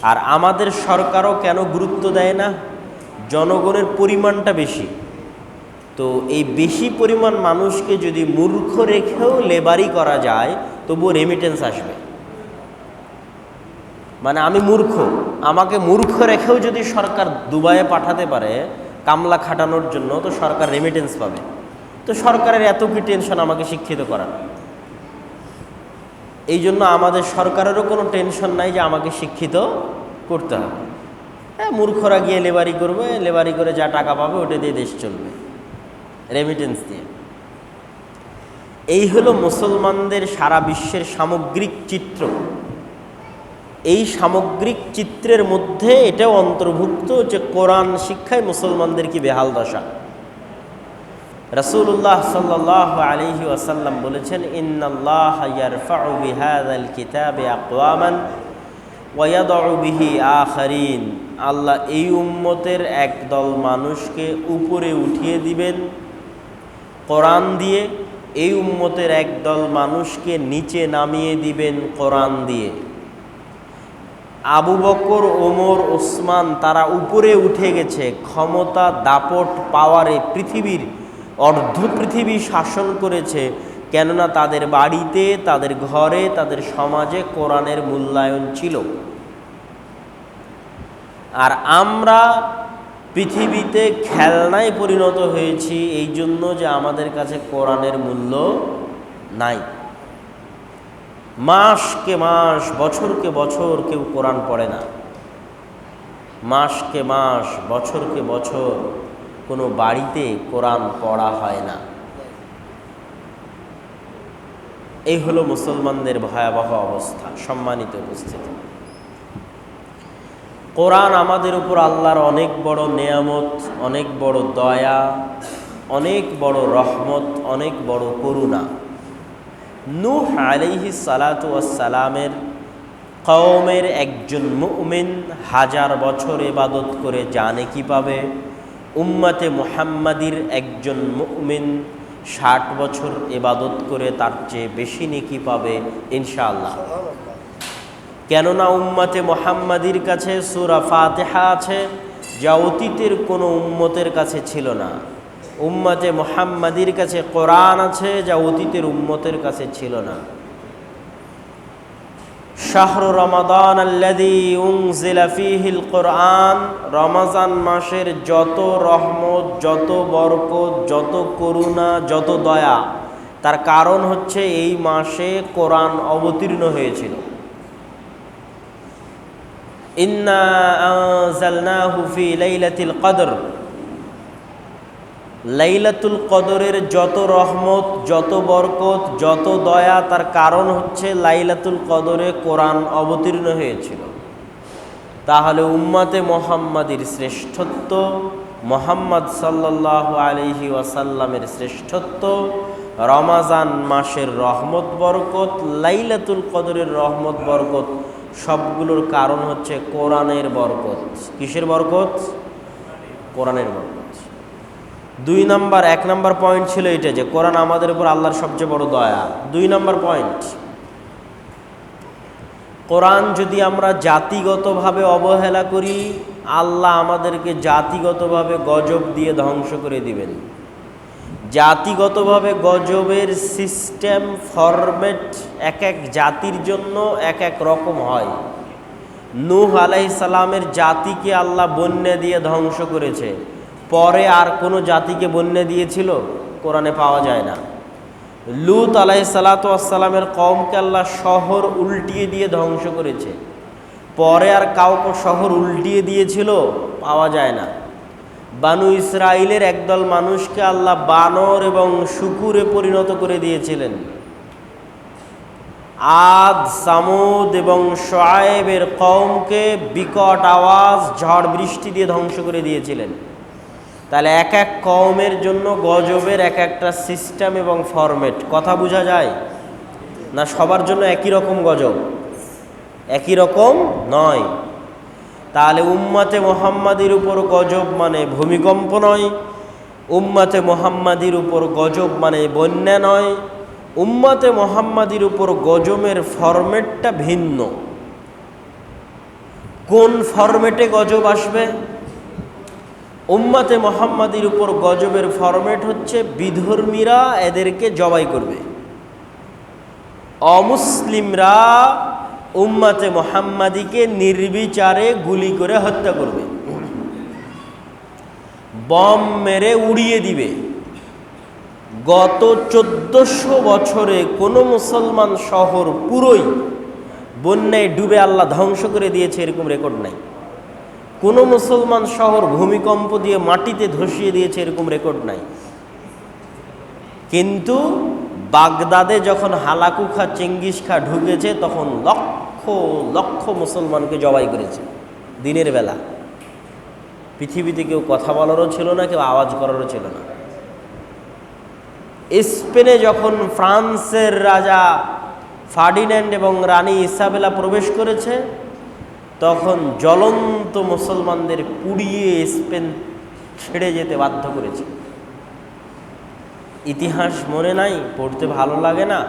আর আমাদের সরকারও কেন গুরুত্ব দেয় না? জনগণের পরিমাণটা বেশি, তো এই বেশি পরিমাণ মানুষকে যদি মূর্খ রেখেও লেবারি করা যায় তবুও রেমিটেন্স আসবে। মানে আমি মূর্খ, আমাকে মূর্খ রেখেও যদি সরকার দুবাইয়ে পাঠাতে পারে কামলা খাটানোর জন্য, তো সরকার রেমিটেন্স পাবে। তো সরকারের এত কি টেনশন আমাকে শিক্ষিত করার? এই জন্য আমাদের সরকারেরও কোনো টেনশন নাই যে আমাকে শিক্ষিত করতে হবে। হ্যাঁ, মূর্খরা গিয়ে লেবারি করবে, লেবারি করে যা টাকা পাবে ওটা দিয়ে দেশ চলবে, রেমিটেন্স দিয়ে। এই হলো মুসলমানদের সারা বিশ্বের সামগ্রিক চিত্র। এই সামগ্রিক চিত্রের মধ্যে এটাও অন্তর্ভুক্ত যে কোরআন শিক্ষায় মুসলমানদের কি বেহাল দশা। রাসূলুল্লাহ সাল্লাল্লাহু আলাইহি ওয়াসাল্লাম বলেছেন, ইন্নাল্লাহা ইয়ারফাউ বিহাযাল কিতাবি আকওয়ামান ওয়া ইয়াদউ বিহি আখারিন। আল্লাহ এই উম্মতের একদল মানুষকে উপরে উঠিয়ে দিবেন কোরআন দিয়ে, এই উম্মতের একদল মানুষকে নিচে নামিয়ে দিবেন কোরআন দিয়ে। আবু বকর, ওমর, ওসমান তারা উপরে উঠে গেছে, ক্ষমতা, দাপট, পাওয়ারে পৃথিবীর অর্ধ পৃথিবী শাসন করেছে, কেননা তাদের বাড়িতে, তাদের ঘরে, তাদের সমাজে কোরআনের মূল্যায়ন ছিল। আর আমরা পৃথিবীতে খেলনায় পরিণত হয়েছি এই জন্য যে আমাদের কাছে কোরআনের মূল্য নাই। মাসকে মাস, বছরকে বছর কেউ কোরআন পড়ে না। মাসকে মাস, বছরকে বছর কোনো বাড়িতে কোরআন পড়া হয় না। এই হলো মুসলমানদের ভয়াবহ অবস্থা। সম্মানিত উপস্থিতি, কোরআন আমাদের উপর আল্লাহর অনেক বড় নেয়ামত, অনেক বড় দয়া, অনেক বড় রহমত, অনেক বড় করুণা। নূহ আলাইহিস সালাতু ওয়াস সালামের কওমের একজন মুমিন 1000 বছর ইবাদত করে জানে কি পাবে, উম্মতে মুহাম্মাদির একজন মুমিন 60 বছর ইবাদত করে তার চেয়ে বেশি নেকি পাবে ইনশাআল্লাহ। কেননা উম্মতে মুহাম্মাদির কাছে সূরা ফাতিহা আছে, যা অতীতের কোনো উম্মতের কাছে ছিল না। উম্মতে মুহাম্মাদির কাছে কোরআন আছে, যা অতীতের উম্মতের কাছে ছিল না। শাহরু রমাদান আল্লাযী উনজিলা ফীহিল কোরআন, রমজান মাসের যত রহমত, যত বরকত, যত করুণা, যত দয়া, তার কারণ হচ্ছে এই মাসে কোরআন অবতীর্ণ হয়েছিল। ইন্না আনজালনাহু ফি লাইলাতিল কদর, লাইলাতুল কদরের যত রহমত, যত বরকত, যত দয়া, তার কারণ হচ্ছে লাইলাতুল কদরে কোরআন অবতীর্ণ হয়েছিল। তাহলে উম্মতে মুহাম্মাদির শ্রেষ্ঠত্ব, মুহাম্মদ সাল্লাল্লাহু আলাইহি ওয়াসাল্লামের শ্রেষ্ঠত্ব, রমজান মাসের রহমত বরকত, লাইলাতুল কদরের রহমত বরকত, সবগুলোর কারণ হচ্ছে কোরআনের বরকত। কিসের বরকত? কোরআনের বরকত। 1 নম্বর পয়েন্ট ছিল এটা যে কোরআন আমাদের উপর আল্লাহর সবচেয়ে বড় দয়া। 2 নম্বর পয়েন্ট, কোরআন যদি আমরা জাতিগতভাবে অবহেলা করি, আল্লাহ আমাদেরকে জাতিগতভাবে গজব দিয়ে ধ্বংস করে দিবেন। জাতিগতভাবে গজবের সিস্টেম, ফরম্যাট এক এক জাতির জন্য এক এক রকম হয়। নূহ আলাইহিস সালামের জাতিকে আল্লাহ বন্যা দিয়ে ধ্বংস করেছে, পরে আর কোনো জাতিকে বন্যা দিয়েছিল কোরআনে পাওয়া যায় না। লূত আলাইহিস সালাতু ওয়াস সালামের কওমকে আল্লাহ শহর উল্টিয়ে দিয়ে ধ্বংস করেছে, পরে আর কাউকে শহর উল্টিয়ে দিয়েছিল পাওয়া যায় না। বানু ইসরাইলের একদল মানুষকে আল্লাহ বানর এবং শুকুরে পরিণত করে দিয়েছিলেন। আদ, সামুদ এবং শুআয়বের কওমকে বিকট আওয়াজ, ঝড় বৃষ্টি দিয়ে ধ্বংস করে দিয়েছিলেন। তাহলে এক এক কওমের জন্য গজবের এক একটা সিস্টেম এবং ফরম্যাট। কথা বোঝা যায় না? সবার জন্য একই রকম গজব একই রকম নয়। তাহলে উম্মতে মুহাম্মাদির উপর গজব মানে ভূমিকম্প নয়, উম্মতে মুহাম্মাদির উপর গজব মানে বন্যা নয়, উম্মতে মুহাম্মাদির উপর গজবের ফরম্যাটটা ভিন্ন। কোন ফরম্যাটে গজব আসবে? উম্মতে মুহাম্মাদির উপর গজবের ফরম্যাট হচ্ছে বিধর্মীরা এদেরকে জবাই করবে, অমুসলিমরা উম্মতে মুহাম্মাদিকে নির্বিচারে গুলি করে হত্যা করবে, বম মেরে উড়িয়ে দিবে। গত 1400 বছরে কোনো মুসলমান শহর পুরোই বন্যায় ডুবে আল্লাহ ধ্বংস করে দিয়েছে এরকম রেকর্ড নাই। কোনো মুসলমান শহর ভূমিকম্প দিয়ে মাটিতে ধসিয়ে দিয়েছে এরকম রেকর্ড নাই। কিন্তু বাগদাদে যখন হালাকু খা চেঙ্গিস খা ঢুকেছে তখন লক্ষ লক্ষ মুসলমানকে জবাই করেছে দিনের বেলা। পৃথিবীতে কেউ কথা বলারও ছিল না, কেউ আওয়াজ করারও ছিল না। স্পেনে যখন ফ্রান্সের রাজা ফার্ডিন্যান্ড এবং রানী ইসাবেলা প্রবেশ করেছে তখন জ্বলন্ত মুসলমানদের পুড়িয়ে স্পেন ছেড়ে যেতে বাধ্য করেছে। ইতিহাস মনে নাই, পড়তে ভালো লাগে না?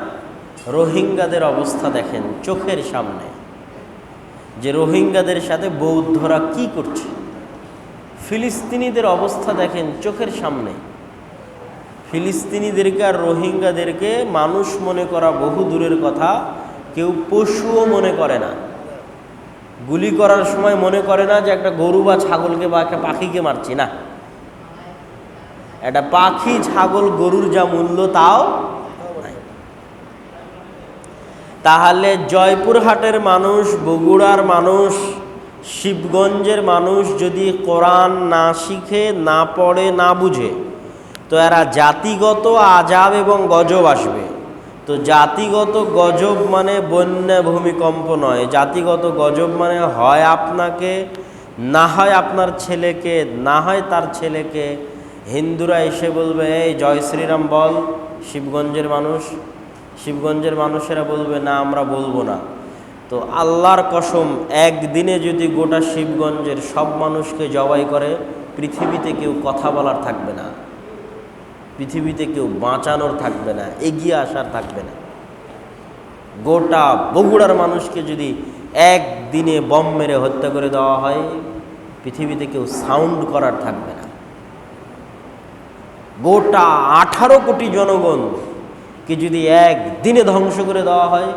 রোহিঙ্গাদের অবস্থা দেখেন চোখের সামনে, যে রোহিঙ্গাদের সাথে বৌদ্ধরা কি করছে। ফিলিস্তিনিদের অবস্থা দেখেন চোখের সামনে। ফিলিস্তিনিদেরকে আর রোহিঙ্গাদেরকে মানুষ মনে করা বহু দূরের কথা, কেউ পশুও মনে করে না। গুলি করার সময় মনে করে না যে একটা গরু বা ছাগলকে বা একটা পাখিকে মারছি, না, একটা পাখি ছাগল গরুর যা মূল্য তাও নাই। তাহলে জয়পুরহাটের মানুষ, বগুড়ার মানুষ, শিবগঞ্জের মানুষ যদি কোরআন না শিখে, না পড়ে, না বুঝে, তো এরা জাতিগত আযাব এবং গজব আসবে। তো জাতিগত গজব মানে বন্যা ভূমিকম্প নয়। জাতিগত গজব মানে হয় আপনাকে, না হয় আপনার ছেলেকে, না হয় তার ছেলেকে। হিন্দুরা এসে বলবে এই জয় শ্রীরাম বল, শিবগঞ্জের মানুষ, শিবগঞ্জের মানুষেরা বলবে না আমরা বলবো না। তো আল্লাহর কসম, একদিনে যদি গোটা শিবগঞ্জের সব মানুষকে জবাই করে, পৃথিবীতে কেউ কথা বলার থাকবে না, পৃথিবীতে কেউ বাঁচানোর থাকবে না, এগিয়ে আসার থাকবে না। গোটা বগুড়ার মানুষকে যদি একদিনে বম মেরে হত্যা করে দেওয়া হয়, পৃথিবীতে কেউ সাউন্ড করার থাকবে না। গোটা 18 কোটি জনগণকে যদি একদিনে ধ্বংস করে দেওয়া হয়,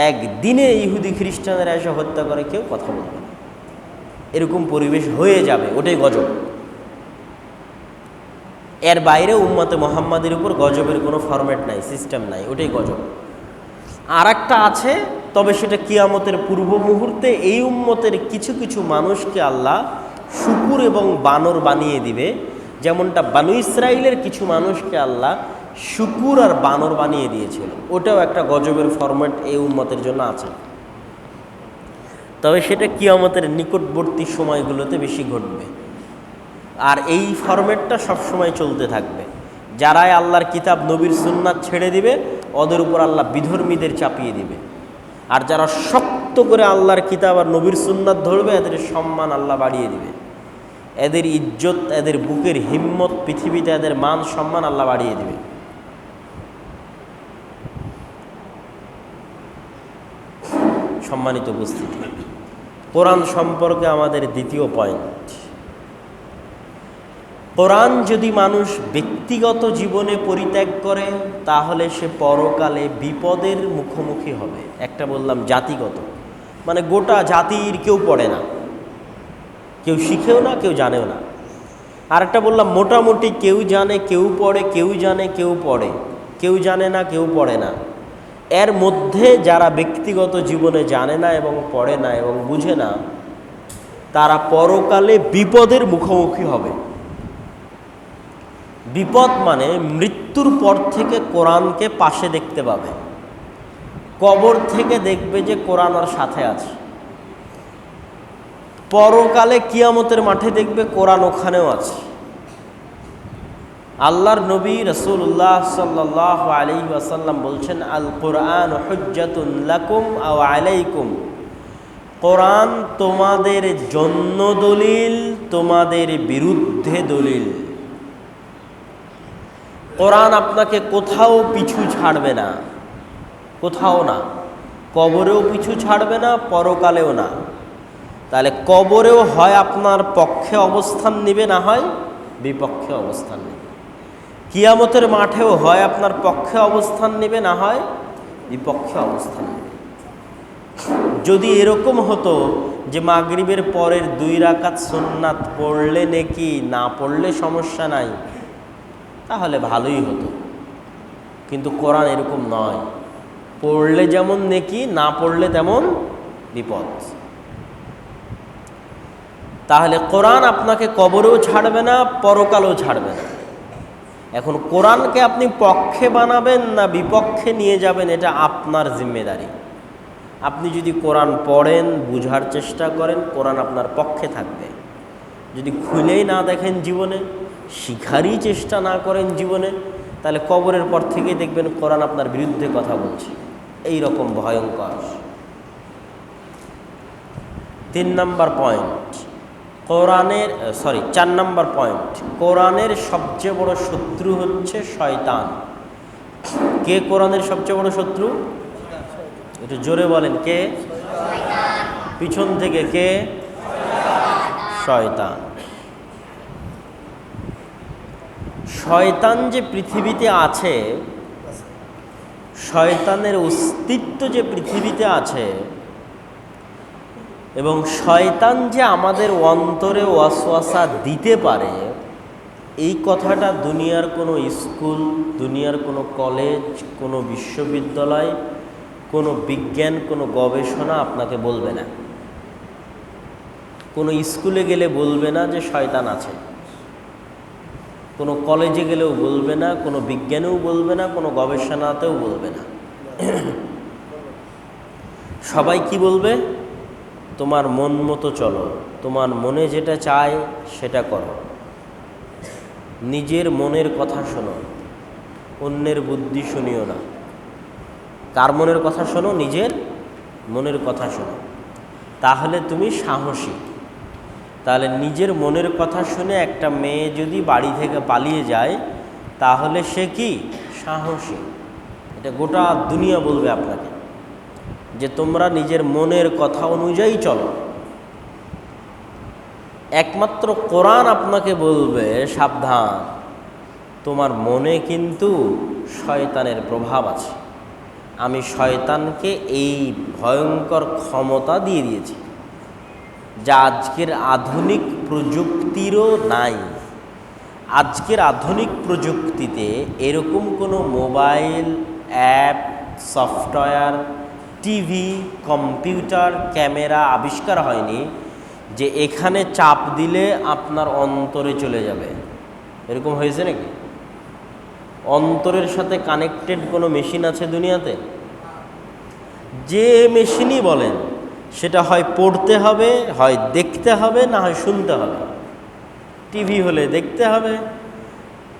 একদিনে ইহুদি খ্রিস্টানেরা এসে হত্যা করে, কেউ কথা বলবে না। এরকম পরিবেশ হয়ে যাবে, ওটাই গজব। এর বাইরে উম্মতে মুহাম্মাদের উপর গজবের কোনো ফরম্যাট নাই, সিস্টেম নাই, ওটাই গজব। আর একটা আছে, তবে সেটা কিয়ামতের পূর্ব মুহূর্তে এই উম্মতের কিছু কিছু মানুষকে আল্লাহ শুকুর এবং বানর বানিয়ে দিবে। যেমনটা বানু ইসরাইলের কিছু মানুষকে আল্লাহ শুকুর আর বানর বানিয়ে দিয়েছিল, ওটাও একটা গজবের ফরম্যাট এই উম্মতের জন্য আছে। তবে সেটা কিয়ামতের নিকটবর্তী সময়গুলোতে বেশি ঘটবে। আর এই ফরম্যাটটা সবসময় চলতে থাকবে। যারাই আল্লাহর কিতাব নবীর সুন্নাত ছেড়ে দিবে, ওদের উপর আল্লাহ বিধর্মীদের চাপিয়ে দিবে। আর যারা শক্ত করে আল্লাহর কিতাব আর নবীর সুন্নাত ধরবে, এদের সম্মান আল্লাহ বাড়িয়ে দিবে, এদের ইজ্জত, এদের বুকের হিম্মত, পৃথিবীতে এদের মান সম্মান আল্লাহ বাড়িয়ে দিবে। সম্মানিত উপস্থিতি, কোরআন সম্পর্কে আমাদের দ্বিতীয় পয়েন্ট, কোরআন যদি মানুষ ব্যক্তিগত জীবনে পরিত্যাগ করে তাহলে সে পরকালে বিপদের মুখোমুখি হবে। একটা বললাম জাতিগত, মানে গোটা জাতির কেউ পড়ে না, কেউ শিখেও না, কেউ জানেও না। আর একটা বললাম মোটামুটি কেউ জানে, কেউ পড়ে, কেউ জানে, কেউ পড়ে, কেউ জানে না, কেউ পড়ে না। এর মধ্যে যারা ব্যক্তিগত জীবনে জানে না এবং পড়ে না এবং বুঝে না, তারা পরকালে বিপদের মুখোমুখি হবে। বিপদ মানে মৃত্যুর পর থেকে কোরআনকে পাশে দেখতে পাবে, কবর থেকে দেখবে যে কোরআন ওর সাথে আছে। পরকালে কিয়ামতের মাঠে দেখবে কোরআন ওখানেও আছে। আল্লাহর নবী রাসূলুল্লাহ সাল্লাল্লাহু আলাইহি ওয়াসাল্লাম বলছেন, আল কোরআন হুজ্জাতুন লাকুম আও আলাইকুম, কোরআন তোমাদের জন্য দলিল, তোমাদের বিরুদ্ধে দলিল। কোরআন আপনাকে কোথাও পিছু ছাড়বে না, কোথাও না, কবরেও পিছু ছাড়বে না, পরকালেও না। তাহলে কবরেও হয় আপনার পক্ষে অবস্থান নেবে, না হয় বিপক্ষে অবস্থান নেবে। কিয়ামতের মাঠেও হয় আপনার পক্ষে অবস্থান নেবে, না হয় বিপক্ষে অবস্থান নেবে। যদি এরকম হতো যে মাগরিবের পরের 2 রাকাত সুন্নাত পড়লে নেকি, না পড়লে সমস্যা নাই, তাহলে ভালোই হতো। কিন্তু কোরআন এরকম নয়, পড়লে যেমন নেকি, না পড়লে তেমন বিপদ। তাহলে কোরআন আপনাকে কবরেও ছাড়বে না, পরকালেও ছাড়বে না। এখন কোরআনকে আপনি পক্ষে বানাবেন না বিপক্ষে নিয়ে যাবেন, এটা আপনার জিম্মেদারি। আপনি যদি কোরআন পড়েন, বুঝার চেষ্টা করেন, কোরআন আপনার পক্ষে থাকবে। যদি খুলেই না দেখেন জীবনে, শিখারই চেষ্টা না করেন জীবনে, তাহলে কবরের পর থেকেই দেখবেন কোরআন আপনার বিরুদ্ধে কথা বলছে। এই রকম ভয়ঙ্কর। 3 নম্বর পয়েন্ট, কোরআনের 4 নম্বর পয়েন্ট, কোরআনের সবচেয়ে বড় শত্রু হচ্ছে শয়তান। কে কোরআনের সবচেয়ে বড় শত্রু? একটু জোরে বলেন, কে? পিছন থেকে কে? শয়তান। শয়তান যে পৃথিবীতে আছে, শয়তানের অস্তিত্ব যে পৃথিবীতে আছে, এবং শয়তান যে আমাদের অন্তরে ওয়াসওয়াসা দিতে পারে, এই কথাটা দুনিয়ার কোনো স্কুল, দুনিয়ার কোনো কলেজ, কোনো বিশ্ববিদ্যালয়, কোনো বিজ্ঞান, কোনো গবেষণা আপনাকে বলবে না। কোনো স্কুলে গেলে বলবে না যে শয়তান আছে, কোনো কলেজে গেলেও বলবে না, কোনো বিজ্ঞানেও বলবে না, কোনো গবেষণাতেও বলবে না। সবাই কি বলবে? তোমার মন মতো চলো, তোমার মনে যেটা চায় সেটা করো, নিজের মনের কথা শোনো, অন্যের বুদ্ধি শুনিও না। কার মনের কথা শোনো? নিজের মনের কথা শোনো, তাহলে তুমি সাহসী। তাহলে নিজের মনের কথা শুনে একটা মেয়ে যদি বাড়ি থেকে পালিয়ে যায়, তাহলে সে কি? সাহসী। এটা গোটা দুনিয়া বলবে আপনাকে যে তোমরা নিজের মনের কথা অনুযায়ী চলো। একমাত্র কোরআন আপনাকে বলবে সাবধান, তোমার মনে কিন্তু শয়তানের প্রভাব আছে। আমি শয়তানকে এই ভয়ঙ্কর ক্ষমতা দিয়ে দিয়েছি, যা আজকের আধুনিক প্রযুক্তিরও নাই। আজকের আধুনিক প্রযুক্তিতে এরকম কোনো mobile, app, software, TV, computer, camera আবিষ্কার হয়নি যে এখানে চাপ দিলে আপনার অন্তরে চলে যাবে। এরকম হয়েছে নাকি? অন্তরের সাথে কানেক্টেড কোনো মেশিন আছে দুনিয়াতে? যে মেশিনই বলেন, সেটা হয় পড়তে হবে, হয় দেখতে হবে, না হয় শুনতে হবে। টিভি হলে দেখতে হবে,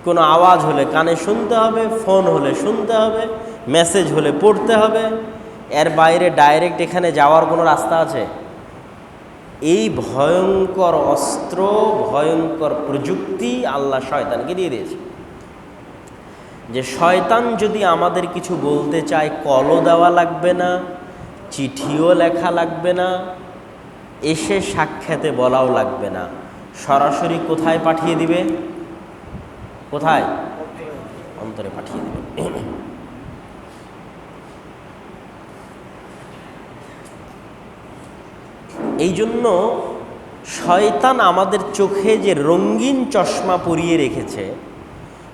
কোনো আওয়াজ হলে কানে শুনতে হবে, ফোন হলে শুনতে হবে, মেসেজ হলে পড়তে হবে। এর বাইরে ডাইরেক্ট এখানে যাওয়ার কোনো রাস্তা আছে? এই ভয়ঙ্কর অস্ত্র, ভয়ঙ্কর প্রযুক্তি আল্লাহ শয়তানকে দিয়ে দিয়েছে। যে শয়তান যদি আমাদের কিছু বলতে চায়, কলও দেওয়া লাগবে না, চিঠিও লেখা লাগবে না, এসে সাক্ষাতে বলাও লাগবে না, সরাসরি কোথায় পাঠিয়ে দিবে? কোথায়? অন্তরে পাঠিয়ে দিবে। এই জন্য শয়তান আমাদের চোখে যে রঙিন চশমা পরিয়ে রেখেছে,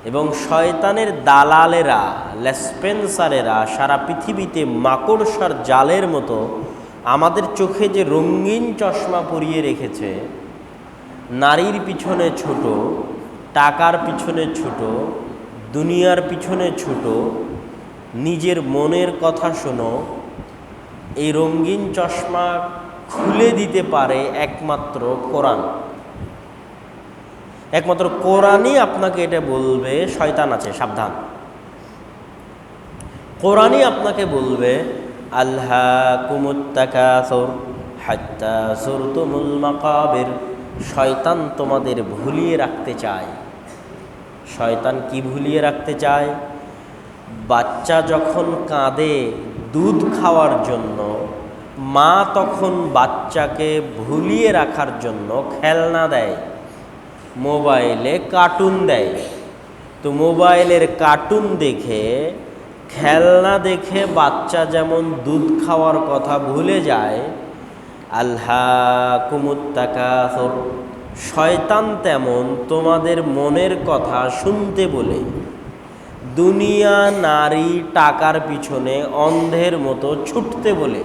এবং শয়তানের দালালেরা, লেসপেন্সারেরা সারা পৃথিবীতে মাকড়সার জালের মতো আমাদের চোখে যে রঙিন চশমা পরিয়ে রেখেছে, নারীর পিছনে ছোট, টাকার পিছনে ছোট, দুনিয়ার পিছনে ছোট, নিজের মনের কথা শোনো, এই রঙিন চশমা খুলে দিতে পারে একমাত্র কোরআন। একমাত্র কোরআনই আপনাকে এটা বলবে শয়তান আছে, সাবধান। কোরআনই আপনাকে বলবে আলহাকুমুত তাকাসুর হাত্তা যুরতুমুল মাকাবির। শয়তান তোমাদের ভুলিয়ে রাখতে চায়। শয়তান কি ভুলিয়ে রাখতে চায়? বাচ্চা যখন কাঁদে দুধ খাওয়ার জন্য, মা তখন বাচ্চাকে ভুলিয়ে রাখার জন্য খেলনা দেয়, মোবাইলে কার্টুন দেয়। তো মোবাইলের কার্টুন দেখে, খেলনা দেখে বাচ্চা যেমন দুধ খাওয়ার কথা ভুলে যায়, আল্লাকুমুত তাকাসুর, শয়তান তেমন তোমাদের মনের কথা শুনতে বলে দুনিয়া, নারী, টাকার পিছনে অন্ধের মতো ছুটতে বলে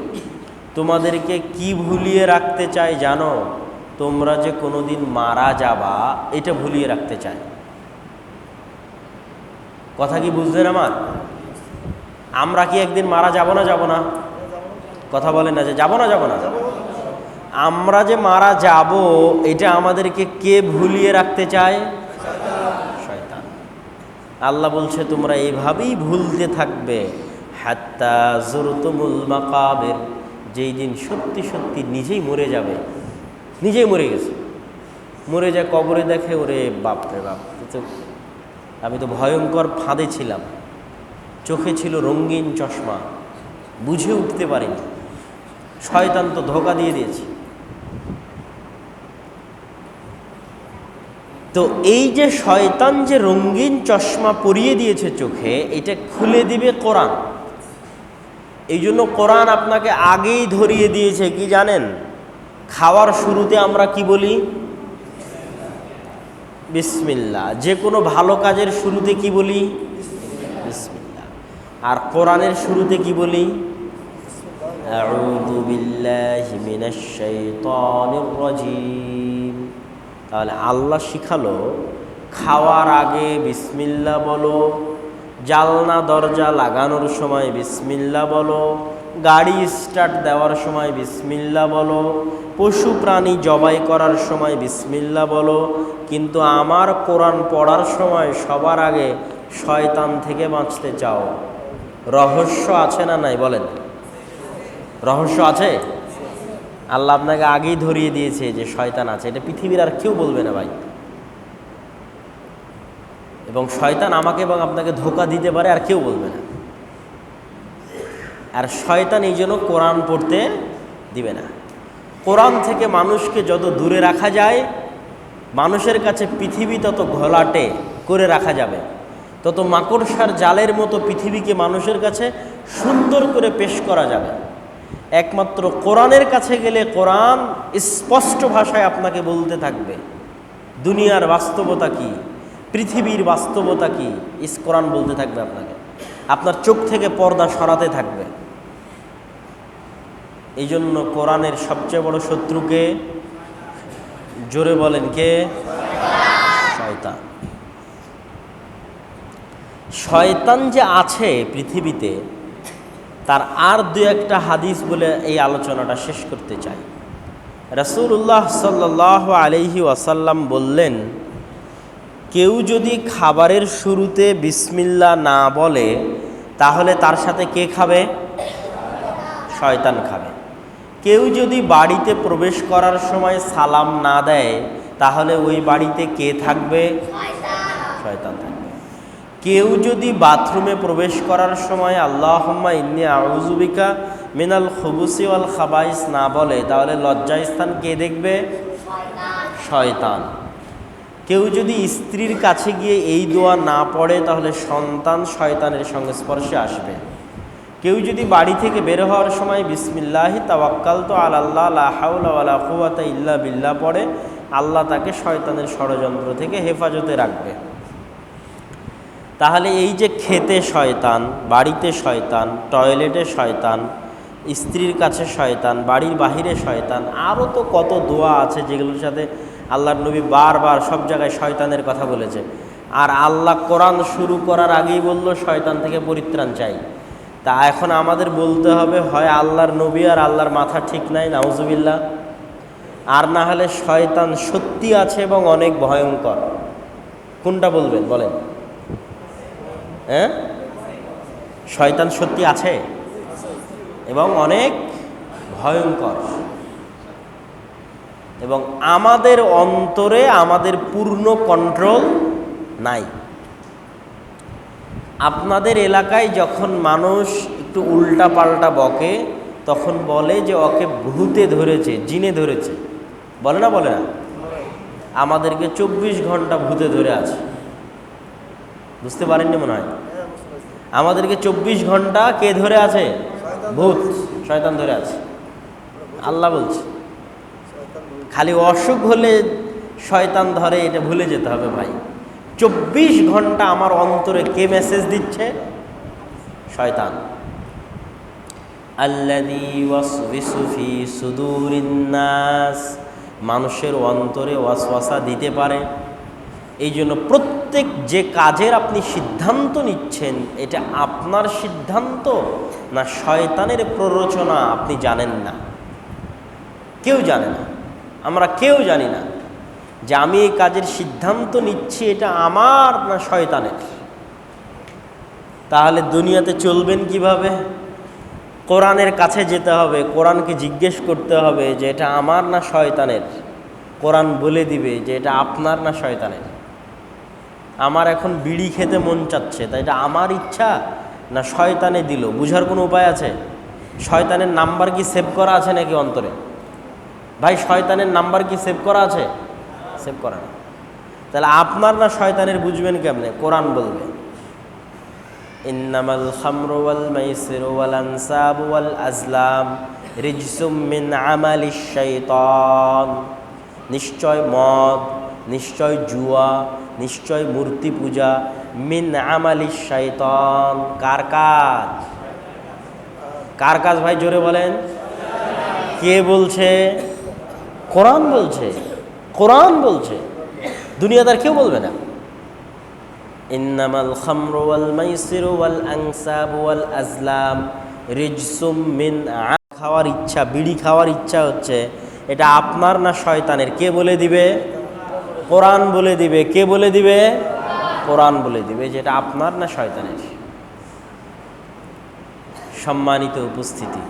তোমাদেরকে কি ভুলিয়ে রাখতে চায় জানো? তোমরা যে কোনোদিন মারা যাবা, এটা ভুলিয়ে রাখতে চায়। কথা কি বুঝলেন আমার? আমরা কি একদিন মারা যাব না? যাব না? কথা বলেন না যে যাব না, যাব না। আমরা যে মারা যাব, এটা আমাদেরকে কে ভুলিয়ে রাখতে চায়? শয়তান। আল্লাহ বলছে তোমরা এইভাবেই ভুলতে থাকবে হাত্তা যুরতুমুল মাকাবির, যেই দিন সত্যি সত্যি নিজেই মরে যাবে। নিজেই মরে গেছে, মরে যায় কবরে দেখে, ওরে বাপরে বাপ, আমি তো ভয়ঙ্কর ফাঁদে ছিলাম, চোখে ছিল রঙিন চশমা, বুঝে উঠতে পারিনি, শয়তান তো ধোঁকা দিয়ে দিয়েছে। তো এই যে শয়তান যে রঙিন চশমা পরিয়ে দিয়েছে চোখে, এটা খুলে দিবে কোরআন। এই জন্য কোরআন আপনাকে আগেই ধরিয়ে দিয়েছে কি জানেন? খাওয়ার শুরুতে আমরা কি বলি? বিসমিল্লাহ। যে কোনো ভালো কাজের শুরুতে কি বলি? বিসমিল্লাহ। আর কোরআনের শুরুতে কি বলি? আউযু বিল্লাহি মিনাশ শাইতানির রাজিম। তাহলে আল্লাহ শিখালো খাওয়ার আগে বিসমিল্লাহ বলো, জানলা দরজা লাগানোর সময় বিসমিল্লাহ বলো, গাড়ি স্টার্ট দেওয়ার সময় বিসমিল্লাহ বলো, পশু প্রাণী জবাই করার সময় বিসমিল্লাহ বলো। কিন্তু আমার কোরআন পড়ার সময় সবার আগে শয়তান থেকে বাঁচতে চাও। রহস্য আছে না নাই বলেন? রহস্য আছে। আল্লাহ আপনাকে আগেই ধরিয়ে দিয়েছে যে শয়তান আছে, এটা পৃথিবীর আর কেউ বলবে না ভাই। এবং শয়তান আমাকে এবং আপনাকে ধোঁকা দিতে পারে, আর কেউ বলবে না। আর শয়তান এই জন্য কোরআন পড়তে দিবে না। কোরআন থেকে মানুষকে যত দূরে রাখা যায়, মানুষের কাছে পৃথিবী তত ঘোলাটে করে রাখা যাবে, তত মাকড়সার জালের মতো পৃথিবীকে মানুষের কাছে সুন্দর করে পেশ করা যাবে। একমাত্র কোরআনের কাছে গেলে কোরআন স্পষ্ট ভাষায় আপনাকে বলতে থাকবে দুনিয়ার বাস্তবতা কি, পৃথিবীর বাস্তবতা কি, কোরআন বলতে থাকবে আপনাকে। আপনার চোখ থেকে পর্দা সরাতে থাকবে। এই জন্য কোরআনের সবচেয়ে বড় শত্রুকে, জোরে বলেন কে? শয়তান। শয়তান যে আছে পৃথিবীতে, তার আর দু একটা হাদিস বলে এই আলোচনাটা শেষ করতে চাই। রাসূলুল্লাহ সাল্লাল্লাহু আলাইহি ওয়াসাল্লাম বললেন, কেউ যদি খাবারের শুরুতে বিসমিল্লাহ না বলে, তাহলে তার সাথে কে খাবে? শয়তান খাবে। কেউ যদি বাড়িতে প্রবেশ করার সময় সালাম না দেয়, তাহলে ওই বাড়িতে কে থাকবে? শয়তান থাকবে। কেউ যদি বাথরুমে প্রবেশ করার সময় আল্লাহুম্মা ইন্নী আউযু বিকা মিনাল খুবুসি ওয়াল খাবাইস না বলে, তাহলে লজ্জাস্থান কে দেখবে? শয়তান। কেউ যদি স্ত্রীর কাছে গিয়ে এই দোয়া না পড়ে, তাহলে সন্তান শয়তানের সংস্পর্শে আসবে। কেউ যদি বাড়ি থেকে বের হওয়ার সময় বিসমিল্লাহি তাওয়াক্কালতু আলাল্লাহ লা হাওলা ওয়ালা কুওয়াতা ইল্লা বিল্লাহ পড়ে, আল্লাহ তাকে শয়তানের ষড়যন্ত্র থেকে হেফাজতে রাখবে। তাহলে এই যে খেতে শয়তান, বাড়িতে শয়তান, টয়লেটে শয়তান, স্ত্রীর কাছে শয়তান, বাড়ির বাহিরে শয়তান, আরও তো কত দোয়া আছে যেগুলোর সাথে আল্লাহর নবী বারবার সব জায়গায় শয়তানের কথা বলেছে। আর আল্লাহ কোরআন শুরু করার আগেই বলল শয়তান থেকে পরিত্রাণ চাই। তা এখন আমাদের বলতে হবে, হয় আল্লাহর নবী আর আল্লাহর মাথা ঠিক নাই, নাউজুবিল্লাহ, আর না হলে শয়তান সত্যি আছে এবং অনেক ভয়ঙ্কর। কোনটা বলবেন বলেন? হ্যাঁ, শয়তান সত্যি আছে এবং অনেক ভয়ঙ্কর। এবং আমাদের অন্তরে আমাদের পূর্ণ কন্ট্রোল নাই। আপনাদের এলাকায় যখন মানুষ একটু উল্টা পাল্টা বকে, তখন বলে যে ওকে ভূতে ধরেছে, জিনে ধরেছে, বলে না? বলে না? আমাদেরকে 24 ঘন্টা ভূতে ধরে আছে। বুঝতে পারেননি মনে হয়? আমাদেরকে 24 ঘন্টা কে ধরে আছে? ভূত, শয়তান ধরে আছে। আল্লাহ বলছে খালি অসুখ হলে শয়তান ধরে, এটা ভুলে যেতে হবে ভাই। 24 ঘন্টা আমার অন্তরে কে মেসেজ দিচ্ছে? শয়তান। আল্লাযী ওয়াসওয়াসু ফী সুদুরিন নাস, মানুষের অন্তরে ওয়াসওয়াসা দিতে পারে। এই জন্য প্রত্যেক যে কাজের আপনি সিদ্ধান্ত নিচ্ছেন, এটা আপনার সিদ্ধান্ত না শয়তানের প্ররোচনা, আপনি জানেন না। কেউ জানে না, আমরা কেউ জানি না যে আমি এই কাজের সিদ্ধান্ত নিচ্ছি এটা আমার না শয়তানের। তাহলে দুনিয়াতে চলবেন কিভাবে? কোরআনের কাছে যেতে হবে, কোরআনকে জিজ্ঞেস করতে হবে যে এটা আমার না শয়তানের। কোরআন বলে দিবে যে এটা আপনার না শয়তানের। আমার এখন বিড়ি খেতে মন চাচ্ছে, তাই এটা আমার ইচ্ছা না শয়তানে দিল? বুঝার কোনো উপায় আছে? শয়তানের নাম্বার কি সেভ করা আছে নাকি অন্তরে? ভাই শয়তানের নাম্বার কি সেভ করা আছে? সেভ করা না। তাহলে আপনার না শয়তানের বুঝবেন কেমনে? কোরআন বলবে ইন্নামাল খামরু ওয়াল মাইসিরু ওয়াল আনসাবু ওয়াল আজলাম রিজসুম মিন আমালিশ শাইতান। নিশ্চয় মদ, নিশ্চয় জুয়া, নিশ্চয় মূর্তি পূজা, মিন আমালিশ শাইতান। কার কাজ? কার কাজ ভাই? জোরে বলেন। কে বলছে? কোরআন বলছে। কোরআন বলছে, দুনিয়াদার কেউ বলবে না। ইন্নামাল খামরু ওয়াল মাইসিরু ওয়াল আনসাবু ওয়াল আজলাম রিজসুম মিন। খাওয়ার ইচ্ছা, বিড়ি খাওয়ার ইচ্ছা হচ্ছে, এটা আপনার না শয়তানের? কে বলে দিবে? কোরআন বলে দিবে। কে বলে দিবে? কোরআন বলে দিবে যে এটা আপনার না শয়তানের। সম্মানিত উপস্থিতি,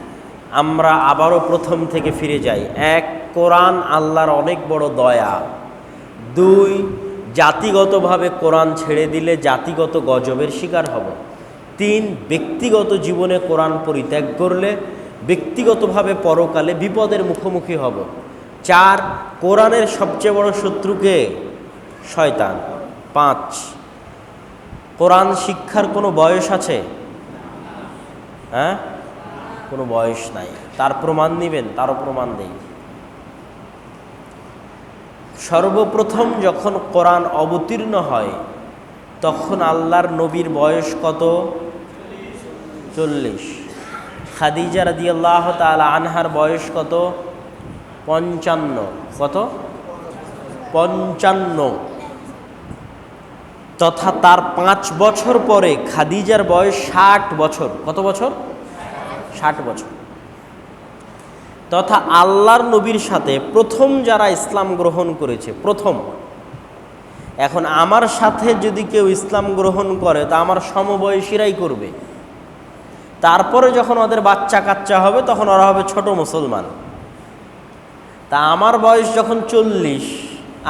আমরা আবারও প্রথম থেকে ফিরে যাই। এক, কোরআন আল্লাহর অনেক বড় দয়া। দুই, জাতিগতভাবে কোরআন ছেড়ে দিলে জাতিগত গজবের শিকার হব। তিন, ব্যক্তিগত জীবনে কোরআন পরিত্যাগ করলে ব্যক্তিগতভাবে পরকালে বিপদের মুখোমুখি হব। চার, কোরআনের সবচেয়ে বড় শত্রুকে? শয়তান। পাঁচ, কোরআন শিক্ষার কোনো বয়স আছে? হ্যাঁ, কোনো বয়স নাই। তার প্রমাণ নেবেন? তারও প্রমাণ দেই। সর্বপ্রথম যখন কোরআন অবতীর্ণ হয় তখন আল্লাহর নবীর বয়স কত? 40। খাদিজা রাদিয়াল্লাহু তাআলা আনহার বয়স কত? 55। কত? 55। তথা তার 5 বছর পরে খাদিজার বয়স 60 বছর। কত বছর? 60 বছর। তথা আল্লাহর নবীর সাথে প্রথম যারা ইসলাম গ্রহণ করেছে, প্রথম। এখন আমার সাথে যদি কেউ ইসলাম গ্রহণ করে তা আমার সমবয়সীরাই করবে। তারপরে যখন ওদের বাচ্চা কাচ্চা হবে তখন ওরা হবে ছোট মুসলমান। তা আমার বয়স যখন 40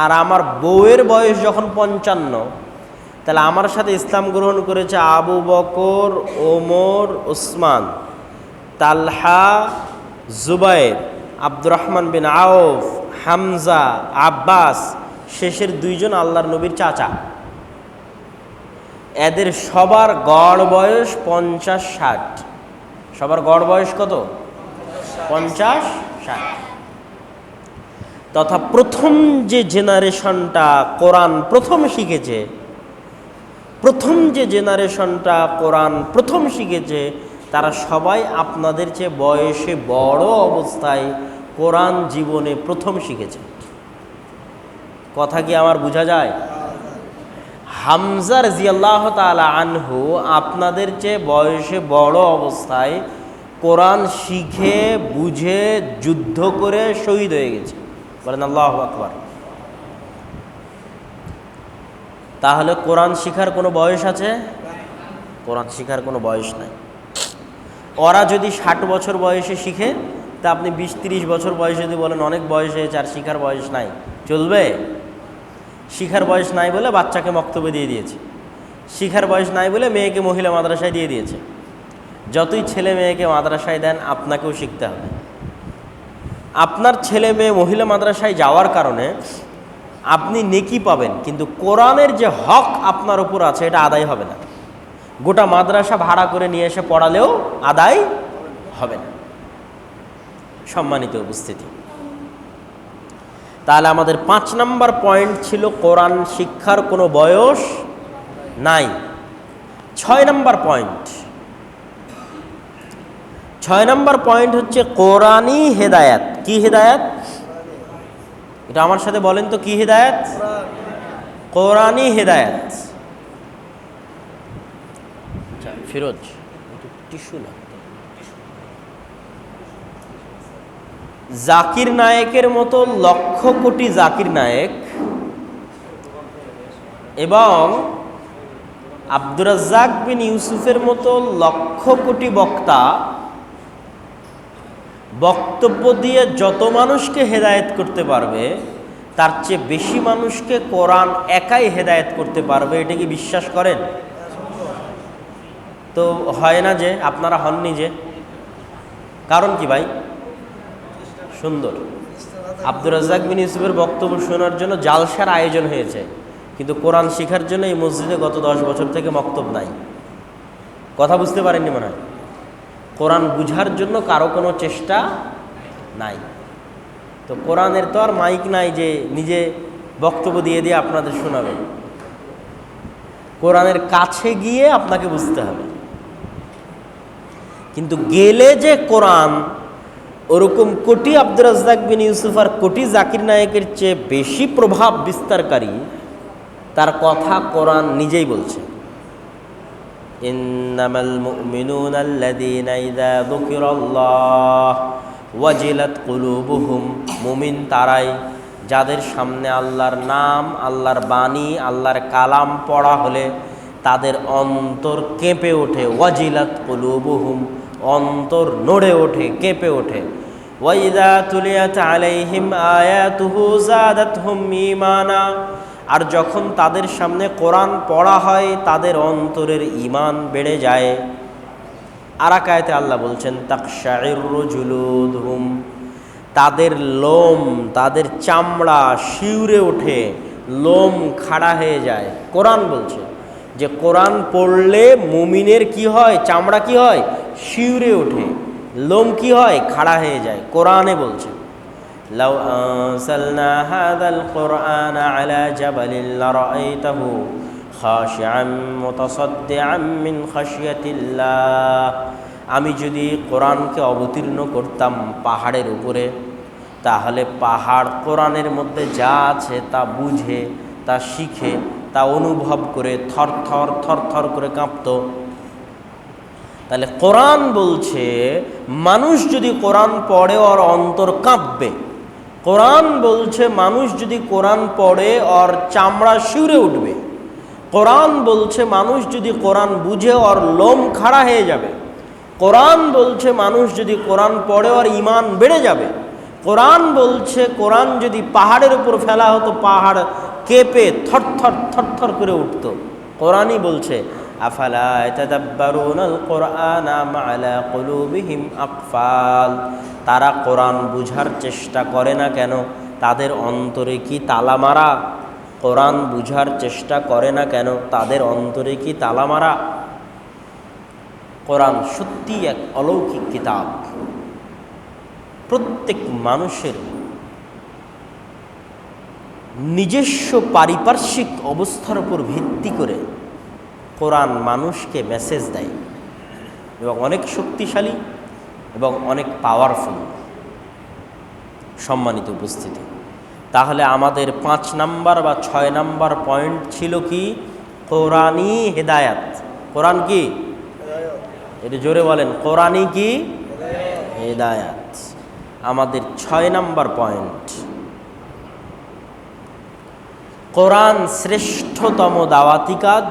আর আমার বউয়ের বয়স যখন 55, তাহলে আমার সাথে ইসলাম গ্রহণ করেছে আবু বকর, ওমর, ওসমান, তালহা, জুবাইর, আব্দুর রহমান বিন আউফ, হামজা, আব্বাস, শেষের 2 জন আল্লাহর নবীর চাচা। এদের সবার গড় বয়স 50-60। সবার গড় বয়স কত? 50-60। তথা প্রথম যে জেনারেশনটা কোরআন প্রথম শিখেছে, প্রথম যে জেনারেশনটা কোরআন প্রথম শিখেছে, তারা সবাই আপনাদের চেয়ে বয়সে বড় অবস্থায় কোরআন জীবনে প্রথম শিখেছে। কথা কি আমার বোঝা যায়? হামজা রাদিয়াল্লাহু তাআলা আনহু আপনাদের চেয়ে বয়সে বড় অবস্থায় কোরআন শিখে বুঝে যুদ্ধ করে শহীদ হয়ে গেছে। বলেন আল্লাহু আকবার। তাহলে কোরআন শিখার কোনো বয়স আছে? কোরআন শিখার কোনো বয়স নাই। ওরা যদি 60 বছর বয়সে শিখে, তা আপনি 20-30 বছর বয়সে যদি বলেন অনেক বয়স হয়েছে আর শিখার বয়স নাই, চলবে? শিখার বয়স নাই বলে বাচ্চাকে মক্তবে দিয়ে দিয়েছে, শিখার বয়স নাই বলে মেয়েকে মহিলা মাদ্রাসায় দিয়ে দিয়েছে, যতই ছেলে মেয়েকে মাদ্রাসায় দেন, আপনাকেও শিখতে হবে। আপনার ছেলে মেয়ে মহিলা মাদ্রাসায় যাওয়ার কারণে আপনি নেকি পাবেন, কিন্তু কোরআনের যে হক আপনার উপর আছে এটা আদায় হবে না। গোটা মাদ্রাসা ভাড়া করে নিয়ে এসে পড়ালেও আদায় হবে না। সম্মানিত উপস্থিতি, তাহলে আমাদের 5 নম্বর পয়েন্ট ছিল কোরআন শিক্ষার কোনো বয়স নাই। 6 নম্বর পয়েন্ট হচ্ছে কোরআনী হেদায়াত। কি হেদায়াত? এটা আমার সাথে বলেন তো, কি হেদায়াত? কোরআনী হেদায়াত। ফিরোজ টিস্যু না। জাকির নায়েকের মতো লক্ষ কোটি জাকির নায়েক এবং আব্দুর রাজ্জাক বিন ইউসুফের মতো লক্ষ কোটি বক্তা বক্তব্য দিয়ে যত মানুষকে হেদায়েত করতে পারবে, তার চেয়ে বেশি মানুষকে কোরআন একাই হেদায়েত করতে পারবে। এটা কি বিশ্বাস করেন? তো হয় না যে আপনারা হননি যে, কারণ কি ভাই? সুন্দর, আব্দুর রাজ্জাক বিন ইউসুফের বক্তব্য শোনার জন্য জালসার আয়োজন হয়েছে, কিন্তু কোরআন শেখার জন্য এই মসজিদে গত 10 বছর থেকে মক্তব নাই। কথা বুঝতে পারেননি মনে হয়। কোরআন বুঝার জন্য কারো কোনো চেষ্টা নাই। তো কোরআনের তো আর মাইক নাই যে নিজে বক্তব্য দিয়ে দিয়ে আপনাদের শোনাবে। কোরআনের কাছে গিয়ে আপনাকে বুঝতে হবে। কিন্তু গেলে যে কোরআন ওরকম কোটি আব্দুর রাজ্জাক বিন ইউসুফ আর কোটি জাকির নায়েকের চেয়ে বেশি প্রভাব বিস্তারকারী, তার কথা কোরআন নিজেই বলছে। ইন্নামাল মুমিনুনা আল্লাযীনা ইযা যুকিরাল্লাহ ওয়াজিলাত কুলুবুহুম। মুমিন তারাই যাদের সামনে আল্লাহর নাম, আল্লাহর বাণী, আল্লাহর কালাম পড়া হলে তাদের অন্তর কেঁপে ওঠে। ওয়াজিলাত কুলুবুহুম, অন্তর নড়ে ওঠে, কেঁপে ওঠে। ওয়াইযা তুলিয়াত আলাইহিম আয়াতুহু যাদাতহুম ঈমানা। আর যখন তাদের সামনে কোরআন পড়া হয় তাদের অন্তরের ঈমান বেড়ে যায়। আর এক আয়াতে আল্লাহ বলছেন তাকশাইরু জুলুদহুম, তাদের লোম, তাদের চামড়া শিউরে ওঠে, লোম খাড়া হয়ে যায়। কোরআন বলছে যে কোরআন পড়লে মুমিনের কি হয়? চামড়া কি হয়? শিউরে ওঠে, লোম কি হয়? খাড়া হয়ে যায়। কোরআনে বলছে লাউ আনসালনা হাযাল কুরআনা আলা জাবালিন লারাআইতাহু খাশিআম মুতাসাদ্দিআম মিন খাশিয়াতিল্লাহ। আমি যদি কোরআনকে অবতীর্ণ করতাম পাহাড়ের উপরে, তাহলে পাহাড় কোরআনের মধ্যে যা আছে তা বুঝে, তা শিখে, তা অনুভব করে থরথর থরথর করে কাঁপত। তাহলে কোরআন বলছে মানুষ যদি কোরআন পড়ে ওর অন্তর কাঁপবে। কোরআন বলছে মানুষ যদি কোরআন পড়ে ওর চামড়া শিউরে উঠবে। কোরআন বলছে মানুষ যদি কোরআন বুঝে ওর লোম খাড়া হয়ে যাবে। কোরআন বলছে মানুষ যদি কোরআন পড়ে ওর ঈমান বেড়ে যাবে। কোরআন বলছে কোরআন যদি পাহাড়ের উপর ফেলা হতো, পাহাড় কেঁপে থরথর থরথর করে উঠত। কোরআনই বলছে আফালা ইয়াতাদাব্বারুনাল কুরআনা আম আলা কুলুবিহিম আকফাল। তারা কোরআন বুঝার চেষ্টা করে না কেন? তাদের অন্তরে কি তালা মারা? কোরআন বুঝার চেষ্টা করে না কেন? তাদের অন্তরে কি তালা মারা? কোরআন সত্যি এক অলৌকিক কিতাব। প্রত্যেক মানুষের নিজস্ব পারিপার্শ্বিক অবস্থার উপর ভিত্তি করে কোরআন মানুষকে মেসেজ দেয় এবং অনেক শক্তিশালী এবং অনেক পাওয়ারফুল। সম্মানিত উপস্থিতি, তাহলে আমাদের 5 নাম্বার বা 6 নাম্বার পয়েন্ট ছিল কি? কোরআনী হেদায়াত। কোরআন কি? এটা জোরে বলেন, কোরআনী কি? হেদায়াত। আমাদের 6 নাম্বার পয়েন্ট, কোরআন শ্রেষ্ঠতম দাওয়াতি কাজ,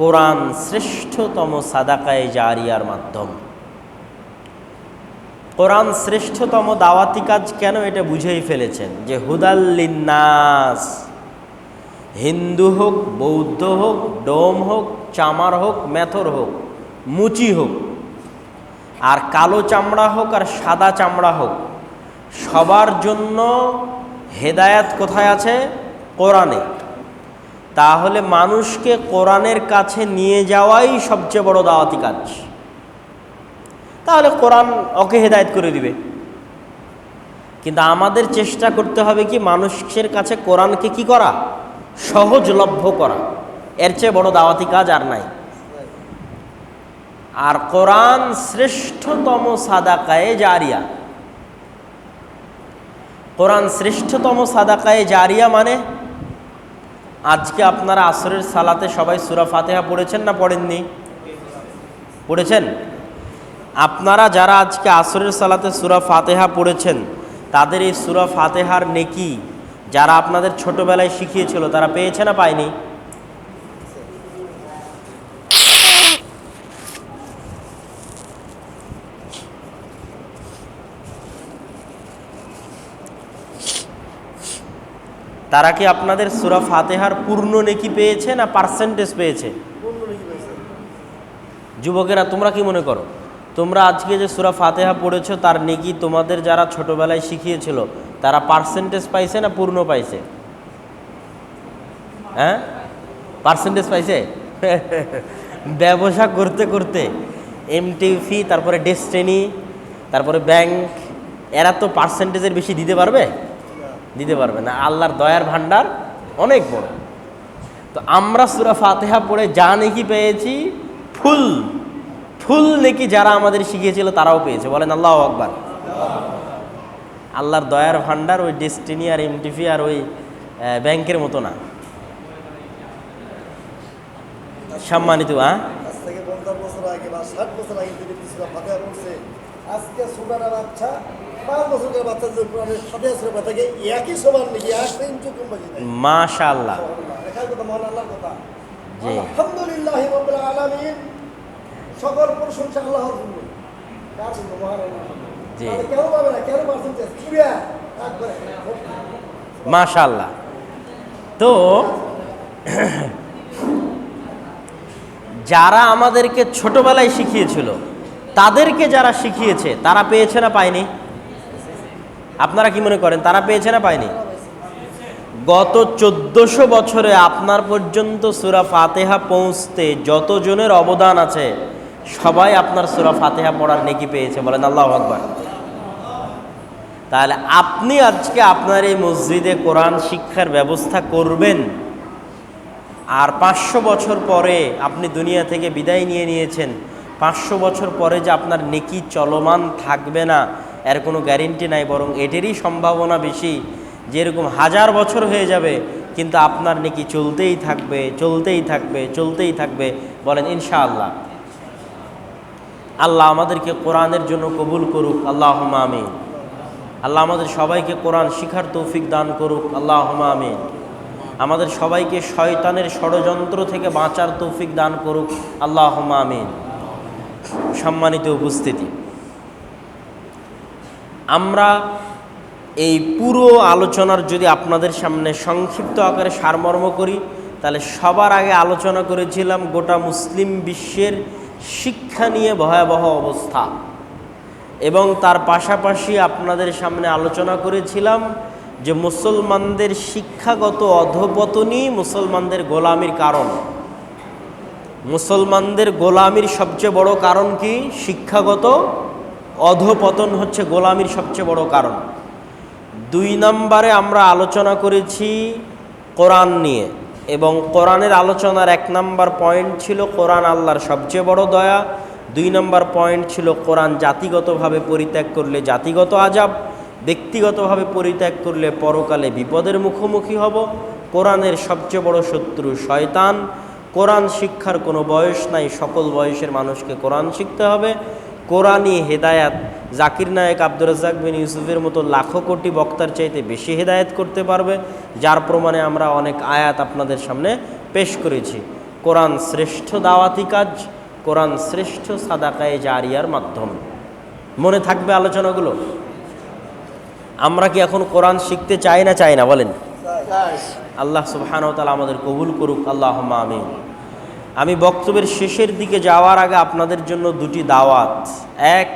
কোরআন শ্রেষ্ঠতম সাদাকায়ে জারিয়ার মাধ্যম। কোরআন শ্রেষ্ঠতম দাওয়াতি কাজ কেন? এটা বুঝেই ফেলেছেন যে হুদাল লিন্নাস। হিন্দু হোক, বৌদ্ধ হোক, ডোম হোক, চামার হোক, মেথর হোক, মুচি হোক, আর কালো চামড়া হোক আর সাদা চামড়া হোক, সবার জন্য হেদায়াত কোথায় আছে? কোরআনে। তাহলে মানুষকে কোরআনের কাছে নিয়ে যাওয়াই সবচেয়ে বড় দাওয়াতি কাজ। তাহলে কোরআন ওকে হেদায়েত করে দিবে, কিন্তু আমাদের চেষ্টা করতে হবে কি মানুষের কাছে কোরআনকে কি করা? সহজলভ্য করা। এর চেয়ে বড় দাওয়াতি কাজ আর নাই। আর কোরআন শ্রেষ্ঠতম সাদাকায়ে জারিয়া। কোরআন শ্রেষ্ঠতম সাদাকায়ে জারিয়া মানে, আজকে আপনারা আসরের সালাতে সবাই সূরা ফাতিহা পড়েছেন না পড়েননি? পড়েছেন। আপনারা যারা আজকে আসরের সালাতে সূরা ফাতিহা পড়েছেন, তাদের এই সূরা ফাতিহার নেকি যারা আপনাদের ছোটবেলায় শিখিয়েছিল তারা পেয়েছে না পায়নি? তারা কি আপনাদের সূরা ফাতিহার পূর্ণ নেকি পেয়েছে না পার্সেন্টেজ পেয়েছে? যুবকেরা তোমরা কি মনে করো, তোমরা আজকে যে সূরা ফাতিহা পড়েছো তার নেকি তোমাদের যারা ছোটবেলায় শিখিয়েছিল তারা পার্সেন্টেজ পাইছে না পূর্ণ পাইছে? হ্যাঁ, পার্সেন্টেজ পাইছে। ব্যবসা করতে করতে এমটিভি, তারপরে ডেস্টিনি, তারপরে ব্যাংক, এরা তো পার্সেন্টেজের বেশি দিতে পারবে? দিতে পারবে না। আল্লাহর দয়ার ভান্ডার অনেক বড়। তো আমরা সূরা ফাতিহা পড়ে যা নেকি পেয়েছি, ফুল ফুল নেকি যারা আমাদের শিখিয়েছিল তারাও পেয়েছে। বলেন আল্লাহু আকবার। আল্লাহর দয়ার ভান্ডার ওই ডেস্টিনি আর এমটিভি আর ওই ব্যাংকের মতো না। সম্মানিত মাশাআল্লাহ, জি, আলহামদুলিল্লাহি রাব্বিল আলামিন। সকল প্রশংসা আল্লাহর জন্য। কার জন্য? মহান আল্লাহ। জি, কেন পাবে না? কেন পার্সেন্টেজ? কিবা একবারে মাশাআল্লাহ। তো যারা আমাদেরকে ছোটবেলায় শিখিয়েছিল তাদেরকে যারা শিখিয়েছে তারা পেয়েছে না পায়নি? আপনারা কি মনে করেন তারা পেয়েছে না পায়নি? গত 1400 বছরে আপনার পর্যন্ত সূরা ফাতিহা পৌঁছতে যতজনের অবদান আছে সবাই আপনার সূরা ফাতিহা পড়ার নেকি পেয়েছে। বলেন আল্লাহু আকবার। তাহলে আপনি আজকে আপনার এই মসজিদে কোরআন শিক্ষার ব্যবস্থা করবেন, আর 500 বছর পরে আপনি দুনিয়া থেকে বিদায় নিয়ে নিয়েছেন, 500 বছর পরে যে আপনার নেকি চলমান থাকবে না এর কোনো গ্যারেন্টি নাই, বরং এটারই সম্ভাবনা বেশি যেরকম 1000 বছর হয়ে যাবে কিন্তু আপনার নেকি চলতেই থাকবে, চলতেই থাকবে, চলতেই থাকবে। বলেন ইনশাআল্লাহ। আল্লাহ আমাদেরকে কোরআনের জন্য কবুল করুক, আল্লাহুম্মা আমিন। আল্লাহ আমাদের সবাইকে কোরআন শিখার তৌফিক দান করুক, আল্লাহুম্মা আমিন। আমাদের সবাইকে শয়তানের ষড়যন্ত্র থেকে বাঁচার তৌফিক দান করুক, আল্লাহুম্মা আমিন। সম্মানিত উপস্থিতি, আমরা এই পুরো আলোচনার যদি আপনাদের সামনে সংক্ষিপ্ত আকারে সারমর্ম করি, তাহলে সবার আগে আলোচনা করেছিলাম গোটা মুসলিম বিশ্বের শিক্ষা নিয়ে ভয়াবহ অবস্থা, এবং তার পাশাপাশি আপনাদের সামনে আলোচনা করেছিলাম যে মুসলমানদের শিক্ষাগত অধঃপতনই মুসলমানদের গোলামির কারণ। মুসলমানদের গোলামির সবচেয়ে বড় কারণ কি? শিক্ষাগত অধঃপতন হচ্ছে গোলামির সবচেয়ে বড় কারণ। 2 নম্বরে আমরা আলোচনা করেছি কোরআন নিয়ে, এবং কোরআনের আলোচনার 1 নম্বর পয়েন্ট ছিল কোরআন আল্লাহর সবচেয়ে বড় দয়া। 2 নম্বর পয়েন্ট ছিল কোরআন জাতিগতভাবে পরিত্যাগ করলে জাতিগত আযাব, ব্যক্তিগতভাবে পরিত্যাগ করলে পরকালে বিপদের মুখোমুখি হব। কোরআনের সবচেয়ে বড় শত্রু শয়তান। কোরআন শিক্ষার কোনো বয়স নাই, সকল বয়সের মানুষকে কোরআন শিখতে হবে। কোরআনই হেদায়াত। জাকির নায়েক, আব্দুর রাজ্জাক বিন ইউসুফের মতো লাখো কোটি বক্তার চাইতে বেশি হেদায়েত করতে পারবে, যার প্রমাণে আমরা অনেক আয়াত আপনাদের সামনে পেশ করেছি। কোরআন শ্রেষ্ঠ দাওয়াতি কাজ, কোরআন শ্রেষ্ঠ সাদাকায়ে জারিয়ার মাধ্যম। মনে থাকবে আলোচনাগুলো? আমরা কি এখন কোরআন শিখতে চাই না চাই না? বলেন। আল্লাহ সুবহানাহু ওয়া তাআলা আমাদের কবুল করুক, আল্লাহুম্মা আমিন। আমি বক্তব্যের শেষের দিকে যাওয়ার আগে আপনাদের জন্য দুটি দাওয়াত। এক,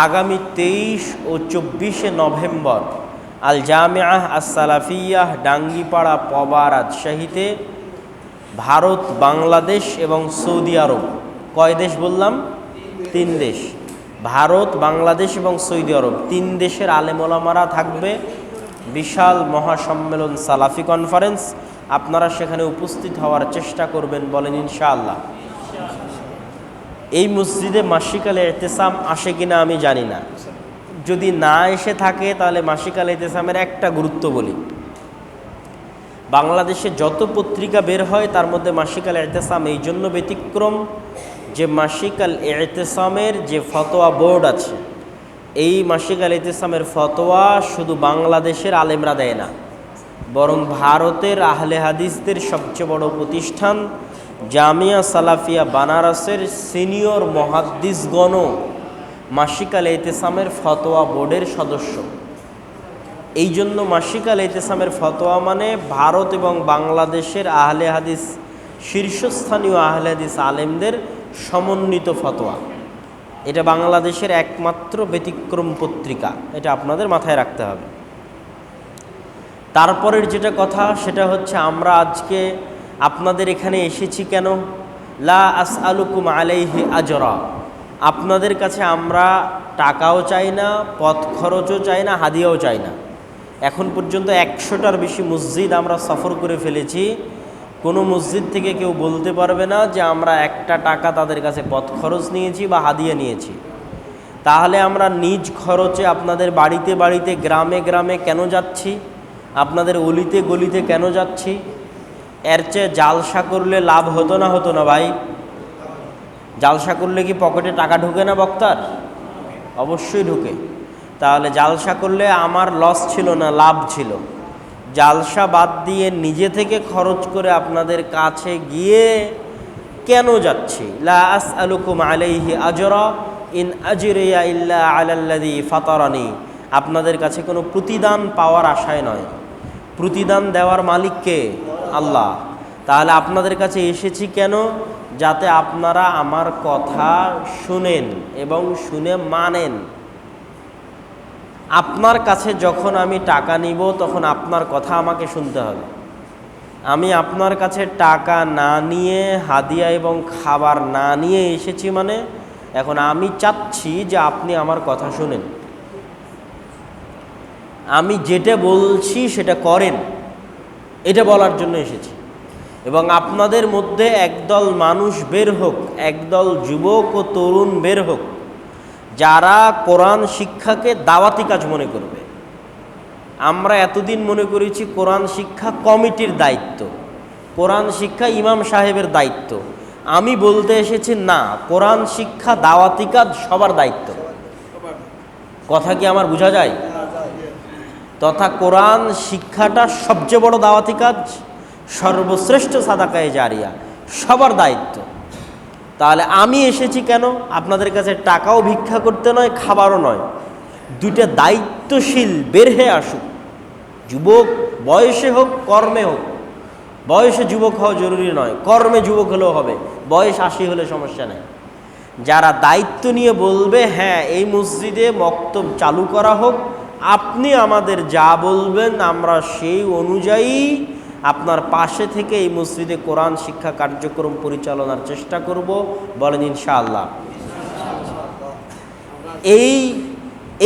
আগামী 23 ও 24শে নভেম্বর আল জামিআহ আস-সালাফিয়াহ ডাঙ্গিপাড়া পবা রাজশাহীতে ভারত, বাংলাদেশ এবং সৌদি আরব, কয় দেশ বললাম? 3 দেশ। ভারত, বাংলাদেশ এবং সৌদি আরব 3 দেশের আলেম ওলামারা থাকবে। বিশাল মহাসম্মেলন সালাফি কনফারেন্স। আপনারা সেখানে উপস্থিত হওয়ার চেষ্টা করবেন, বলেন ইনশাআল্লাহ। এই মসজিদে মাসিকাল ইতিসাম আসে কিনা আমি জানি না, যদি না এসে থাকে তাহলে মাসিকাল ইতিসামের একটা গুরুত্ব বলি। বাংলাদেশে যত পত্রিকা বের হয় তার মধ্যে মাসিকাল ইতিসাম এই জন্য ব্যতিক্রম যে মাসিকাল ইতিসামের যে ফতোয়া বোর্ড আছে, এই মাসিকাল ইতিসামের ফতোয়া শুধু বাংলাদেশের আলেমরা দেয় না, বরং ভারতের আহলে হাদিসদের সবচেয়ে বড় প্রতিষ্ঠান জামিয়া সালাফিয়া বানারসের সিনিয়র মুহাদ্দিসগণও মাসিকাল ইতিসামের ফতোয়া বোর্ডের সদস্য। এই জন্য মাসিকাল ইতিসামের ফতোয়া মানে ভারত এবং বাংলাদেশের আহলে হাদিস, শীর্ষস্থানীয় আহলে হাদিস আলেমদের সমন্বিত ফতোয়া। এটা বাংলাদেশের একমাত্র ব্যতিক্রম পত্রিকা, এটা আপনাদের মাথায় রাখতে হবে। তারপরের যেটা কথা সেটা হচ্ছে, আমরা আজকে আপনাদের এখানে এসেছি কেন? লা আসআলুকুম আলাইহি আজরা, আপনাদের কাছে আমরা টাকাও চাই না, পথ খরচও চাই না, হাদিয়াও চাই না। এখন পর্যন্ত 100টার বেশি মসজিদ আমরা সফর করে ফেলেছি। কোনো মসজিদ থেকে কেউ বলতে পারবে না যে আমরা একটা টাকা তাদের কাছে পথ খরচ নিয়েছি বা হাদিয়া নিয়েছি। তাহলে আমরা নিজ খরচে আপনাদের বাড়িতে বাড়িতে, গ্রামে গ্রামে কেন যাচ্ছি? আপনাদের অলিতে গলিতে কেন যাচ্ছি? এর চেয়ে জালসা করলে লাভ হতো না ভাই? জালসা করলে কি পকেটে টাকা ঢোকে না বক্তার? অবশ্যই ঢোকে। তাহলে জালসা করলে আমার লস ছিল না, লাভ ছিল। জালসা বাদ দিয়ে নিজে থেকে খরচ করে আপনাদের কাছে গিয়ে কেন যাচ্ছি? লা আসআলুকুম আলাইহি আজরা ইন আজরিয়া ইল্লা আলাল্লাযী ফাতারানি, আপনাদের কাছে কোনো প্রতিদান পাওয়ার আশায় নয়। প্রতিদান দেওয়ার মালিক কে? আল্লাহ। তাহলে আপনাদের কাছে এসেছি কেন? যাতে আপনারা আমার কথা শুনেন এবং শুনে মানেন। আপনার কাছে যখন আমি টাকা নিব তখন আপনার কথা আমাকে শুনতে হবে। আমি আপনার কাছে টাকা না নিয়ে, হাদিয়া এবং খাবার না নিয়ে এসেছি, মানে এখন আমি চাচ্ছি যে আপনি আমার কথা শুনেন, আমি যেটা বলছি সেটা করেন, এটা বলার জন্য এসেছি। এবং আপনাদের মধ্যে একদল মানুষ বের হোক, একদল যুবক ও তরুণ বের হোক, যারা কোরআন শিক্ষাকে দাওয়াতি কাজ মনে করবে। আমরা এতদিন মনে করেছি কোরআন শিক্ষা কমিটির দায়িত্ব, কোরআন শিক্ষা ইমাম সাহেবের দায়িত্ব। আমি বলতে এসেছি না, কোরআন শিক্ষা দাওয়াতি কাজ সবার দায়িত্ব। কথা কি আমার বোঝা যায়? তথা কোরআন শিক্ষাটা সবচেয়ে বড় দাওয়াতি কাজ, সর্বশ্রেষ্ঠ সাদাকায়ে জারিয়া, সবার দায়িত্ব। তাহলে আমি এসেছি কেন? আপনাদের কাছে টাকাও ভিক্ষা করতে নয়, খাবারও নয়। দুইটা দায়িত্বশীল বের হয়ে আসুক, যুবক বয়সে হোক কর্মে হোক। বয়সে যুবক হওয়া জরুরি নয়, কর্মে যুবক হলেও হবে, বয়স 80 হলে সমস্যা নেই। যারা দায়িত্ব নিয়ে বলবে হ্যাঁ এই মসজিদে মক্তব চালু করা হোক, আপনি আমাদের যা বলবেন আমরা সেই অনুযায়ী আপনার পাশে থেকে এই মসজিদে কোরআন শিক্ষা কার্যক্রম পরিচালনার চেষ্টা করব, বলেন ইনশাআল্লাহ।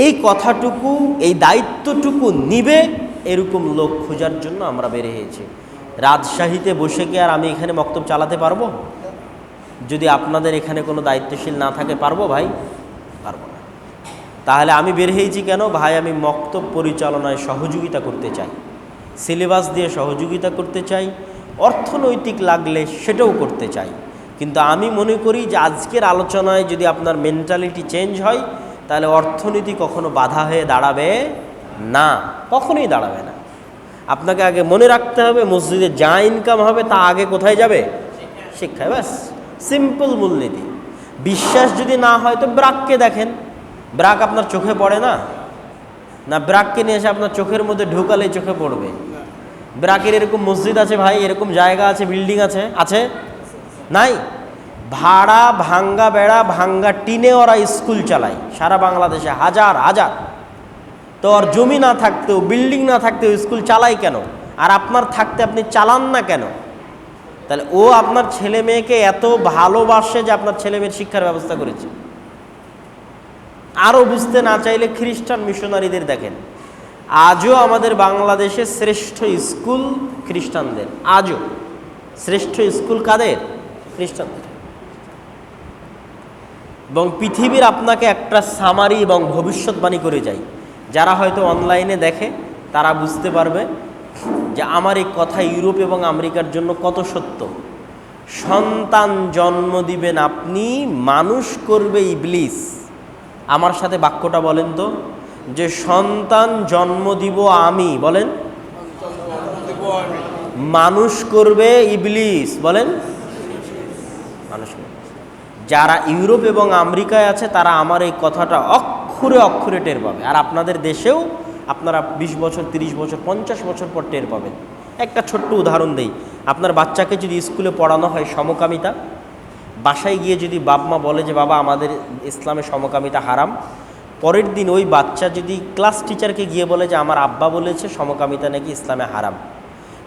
এই কথাটুকু, এই দায়িত্বটুকু নিবে এরকম লোক খোঁজার জন্য আমরা বের হয়েছি। রাজশাহীতে বসে কি আর আমি এখানে মক্তব চালাতে পারবো? যদি আপনাদের এখানে কোনো দায়িত্বশীল না থাকে, পারবো ভাই? পারবো না। তাহলে আমি বের হয়েছি কেন? ভাই আমি মক্তব পরিচালনায় সহযোগিতা করতে চাই, সিলেবাস দিয়ে সহযোগিতা করতে চাই, অর্থনৈতিক লাগলে সেটাও করতে চাই। কিন্তু আমি মনে করি যে আজকের আলোচনায় যদি আপনার মেন্টালিটি চেঞ্জ হয়, তাহলে অর্থনীতি কখনো বাধা হয়ে দাঁড়াবে না, কখনোই দাঁড়াবে না। আপনাকে আগে মনে রাখতে হবে মসজিদে যা ইনকাম হবে তা আগে কোথায় যাবে? শিক্ষায়। ব্যাস, সিম্পল মূলনীতি। বিশ্বাস যদি না হয় তো ব্রাককে দেখেন, ব্রাক আপনার চোখে পড়ে না? না, ব্রাককে নিয়ে এসে আপনার চোখের মধ্যে ঢুকালে চোখে পড়বে? ব্রাকের এরকম মসজিদ আছে ভাই, এরকম জায়গা আছে, বিল্ডিং আছে, আছে নাই। ভাড়া ভাঙ্গা বেড়া ভাঙ্গা টিনে ওরা স্কুল চালায় সারা বাংলাদেশে হাজার হাজার। তো ওর জমি না থাকতেও বিল্ডিং না থাকতেও স্কুল চালায় কেন? আর আপনার থাকতে আপনি চালান না কেন? তাহলে ও আপনার ছেলে মেয়েকে এত ভালোবাসে যে আপনার ছেলে মেয়ের শিক্ষার ব্যবস্থা করেছে। আরও বুঝতে না চাইলে খ্রিস্টান মিশনারিদের দেখেন, আজও আমাদের বাংলাদেশে শ্রেষ্ঠ স্কুল খ্রিস্টানদের। আজও শ্রেষ্ঠ স্কুল কাদের? খ্রিস্টানদের। এবং পৃথিবীর আপনাকে একটা সামারি এবং ভবিষ্যৎবাণী করে যায়, যারা হয়তো অনলাইনে দেখে তারা বুঝতে পারবে যে আমার এই কথা ইউরোপ এবং আমেরিকার জন্য কত সত্য। সন্তান জন্ম দিবেন আপনি, মানুষ করবে ইবলিস। আমার সাথে বাক্যটা বলেন তো, যে সন্তান জন্ম দিব আমি, বলেন, মানুষ করবে ইবলিস, বলেন, মানুষ করবে। যারা ইউরোপ এবং আমেরিকায় আছে তারা আমার এই কথাটা অক্ষরে অক্ষরে টের পাবে। আর আপনাদের দেশেও আপনারা 20 বছর 30 বছর 50 বছর পর টের পাবেন। একটা ছোট্ট উদাহরণ দেই, আপনার বাচ্চাকে যদি স্কুলে পড়ানো হয় সমকামিতা, বাসায় গিয়ে যদি বাপ মা বলে যে বাবা আমাদের ইসলামে সমকামিতা হারাম, পরের দিন ওই বাচ্চা যদি ক্লাস টিচারকে গিয়ে বলে যে আমার আব্বা বলেছে সমকামিতা নাকি ইসলামে হারাম,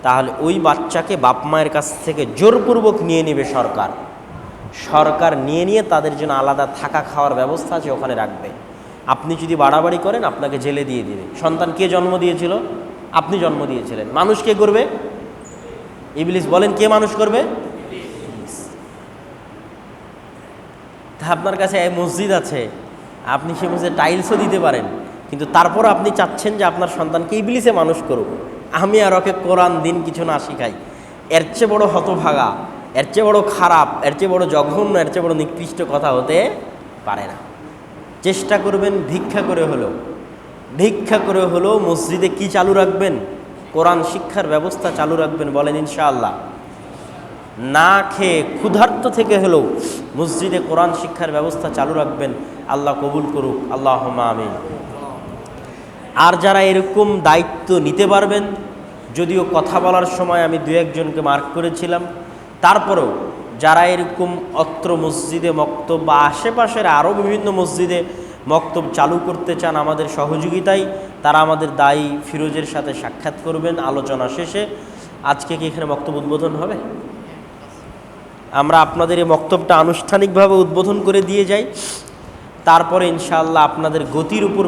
তাহলে ওই বাচ্চাকে বাপ মায়ের কাছ থেকে জোরপূর্বক নিয়ে নেবে সরকার। সরকার নিয়ে তাদের জন্য আলাদা থাকা খাওয়ার ব্যবস্থা আছে, ওখানে রাখবে। আপনি যদি বাড়াবাড়ি করেন আপনাকে জেলে দিয়ে দিবে। সন্তান কে জন্ম দিয়েছিল? আপনি জন্ম দিয়েছিলেন। মানুষ কে করবে? ইবলিস। বলেন, কে মানুষ করবে? তা আপনার কাছে এই মসজিদ আছে, আপনি সে মসজিদে টাইলসও দিতে পারেন, কিন্তু তারপর আপনি চাচ্ছেন যে আপনার সন্তানকে ইবলিসে মানুষ করুক। আমি আর ওকে কোরআন দিন কিছু না শিখাই। এর চেয়ে বড় হতভাগা, এর চেয়ে বড় খারাপ, এর চেয়ে বড় জঘন্য, এর চেয়ে বড় নিকৃষ্ট কথা হতে পারে না। চেষ্টা করবেন ভিক্ষা করে হলেও মসজিদে কি চালু রাখবেন? কোরআন শিক্ষার ব্যবস্থা চালু রাখবেন, বলেন ইনশাআল্লাহ। না খেয়ে ক্ষুধার্ত থেকে হলেও মসজিদে কোরআন শিক্ষার ব্যবস্থা চালু রাখবেন। আল্লাহ কবুল করুক, আল্লাহুম্মা আমিন। আর যারা এরকম দায়িত্ব নিতে পারবেন, যদিও কথা বলার সময় আমি 2-1জনকে মার্ক করেছিলাম, তারপরেও যারা এরকম অত্র মসজিদে মক্তব বা আশেপাশের আরও বিভিন্ন মসজিদে মক্তব চালু করতে চান আমাদের সহযোগিতায়, তারা আমাদের দায়ী ফিরোজের সাথে সাক্ষাৎ করবেন আলোচনা শেষে। আজকে কি এখানে মক্তব উদ্বোধন হবে? আমরা আপনাদের এই মক্তবটা আনুষ্ঠানিকভাবে উদ্বোধন করে দিয়ে যাই, তারপরে ইনশাআল্লাহ আপনাদের গতির উপর